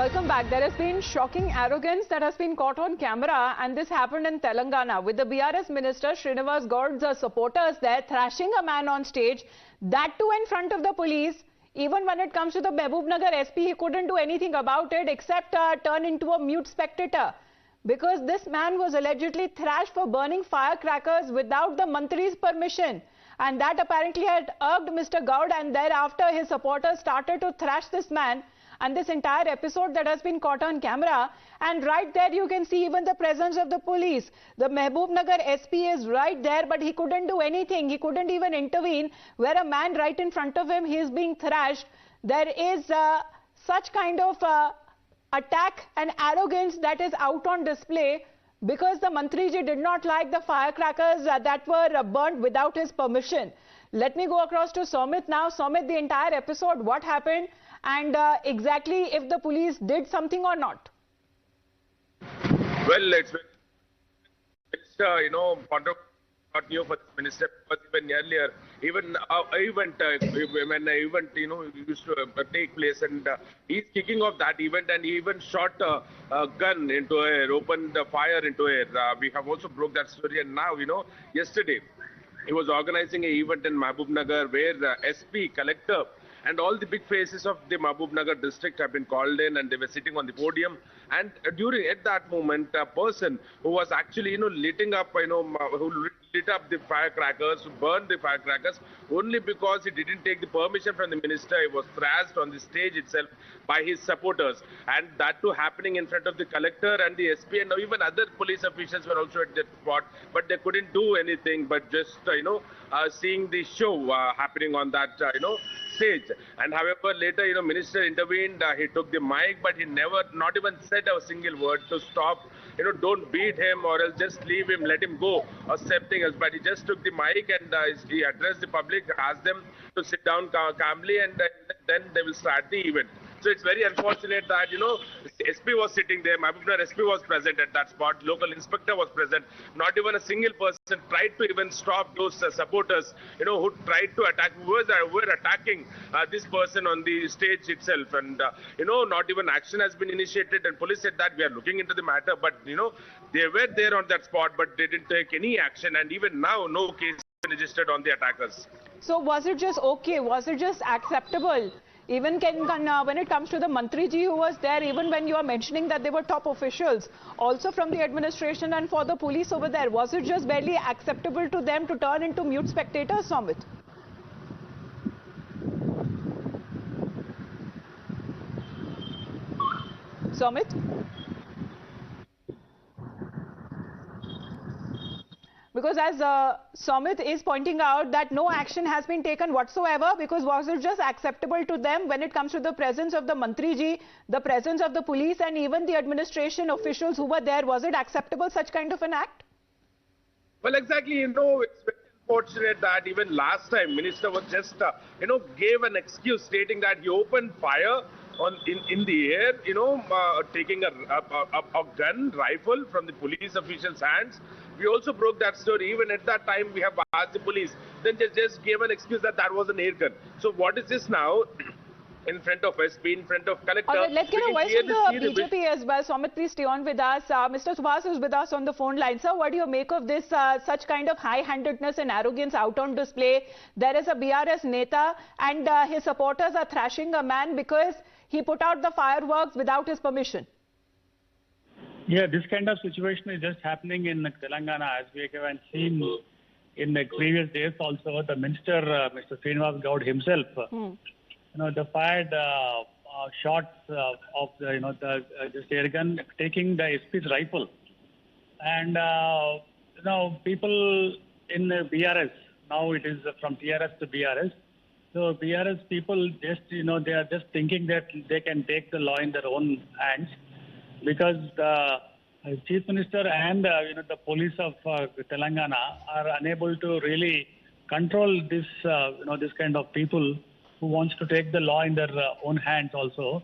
Welcome back. There has been shocking arrogance that has been caught on camera, and this happened in Telangana with the BRS minister Srinivas Gaud's supporters there thrashing a man on stage, that too in front of the police. Even when it comes to the Mehboob-Nagar SP, he couldn't do anything about it except turn into a mute spectator, because this man was allegedly thrashed for burning firecrackers without the Mantri's permission. And that apparently had irked Mr. Gaud, and thereafter his supporters started to thrash this man. And this entire episode that has been caught on camera, and right there you can see even the presence of the police. The Mehboob-Nagar SP is right there, but he couldn't do anything. He couldn't even intervene where a man right in front of him, he is being thrashed. There is such kind of attack and arrogance that is out on display, because the Mantriji did not like the firecrackers that were burnt without his permission. Let me go across to Somit now. Somit, the entire episode, what happened, and exactly if the police did something or not? Well, it's not new for this minister, but even earlier, even when event used to take place, and he's kicking off that event, and he even shot a gun into air, opened fire into air. We have also broke that story, and now yesterday he was organizing an event in Mehboob-Nagar where SP, collector, and all the big faces of the Mehboob-Nagar district have been called in, and they were sitting on the podium. And at that moment, a person who was actually, lighting up, who lit up the firecrackers, who burned the firecrackers, only because he didn't take the permission from the minister. He was thrashed on the stage itself by his supporters. And that too happening in front of the collector and the SP, and even other police officials were also at that spot, but they couldn't do anything but just, seeing the show happening on that, stage. And however, later, minister intervened, he took the mic, but he never, not even said a single word to stop, don't beat him or else just leave him, let him go or something else. But he just took the mic and he addressed the public, asked them to sit down calmly, and then they will start the event. So it's very unfortunate that, SP was sitting there, Mehboob-Nagar SP was present at that spot, local inspector was present. Not even a single person tried to even stop those supporters, who tried to attack, who were attacking this person on the stage itself. And, not even action has been initiated, and police said that we are looking into the matter, but, they were there on that spot, but they didn't take any action. And even now, no case has been registered on the attackers. So was it just okay? Was it just acceptable? Even when it comes to the Mantriji who was there, even when you are mentioning that they were top officials, also from the administration and for the police over there, was it just barely acceptable to them to turn into mute spectators, Somit? Somit? Because as Somit is pointing out that no action has been taken whatsoever, because was it just acceptable to them when it comes to the presence of the Mantriji, the presence of the police and even the administration officials who were there, was it acceptable, such kind of an act? Well, exactly, it's very unfortunate that even last time minister was just, gave an excuse stating that he opened fire in the air, taking a gun, rifle from the police officials' hands. We also broke that story. Even at that time, we have asked the police. Then they just gave an excuse that was an air gun. So what is this now? In front of SP, in front of collector. Right, let's get a voice from the BJP as well. Somit, please stay on with us. Mr. Subhas is with us on the phone line. Sir, what do you make of this such kind of high-handedness and arrogance out on display? There is a BRS Neta and his supporters are thrashing a man because he put out the fireworks without his permission. Yeah, this kind of situation is just happening in Telangana, as we have seen in the previous days also. The minister, Mr. Srinivas Gaud himself, they fired shots of this air gun, taking the SP's rifle. And people in the BRS, now it is from TRS to BRS. So BRS people just, they are just thinking that they can take the law in their own hands, because the Chief Minister and the police of Telangana are unable to really control this this kind of people who wants to take the law in their own hands also.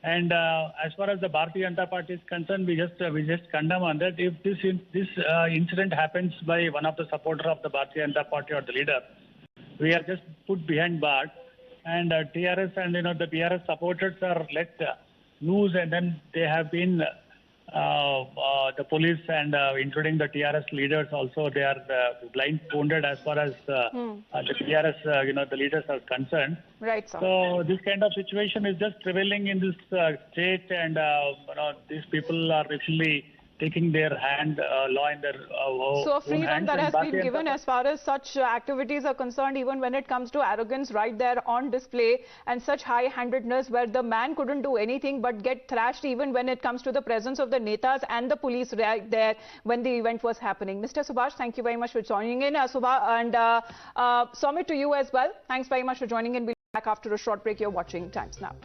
And as far as the Bharatiya Janata Party is concerned, we just condemn on that. If this incident happens by one of the supporter of the Bharatiya Janata Party or the leader, we are just put behind bars, and TRS and the BRS supporters are let loose, and then they have been the police and including the TRS leaders also, they are blindfolded as far as the TRS, the leaders are concerned. Right, sir. So this kind of situation is just prevailing in this state, and these people are actually taking their law in their so a freedom hands, that has been given as far as such activities are concerned, even when it comes to arrogance, right there on display, and such high-handedness where the man couldn't do anything but get thrashed even when it comes to the presence of the netas and the police right there when the event was happening. Mr. Subhash, thank you very much for joining in. And Somit, to you as well. Thanks very much for joining in. We'll be back after a short break. You're watching Times Now.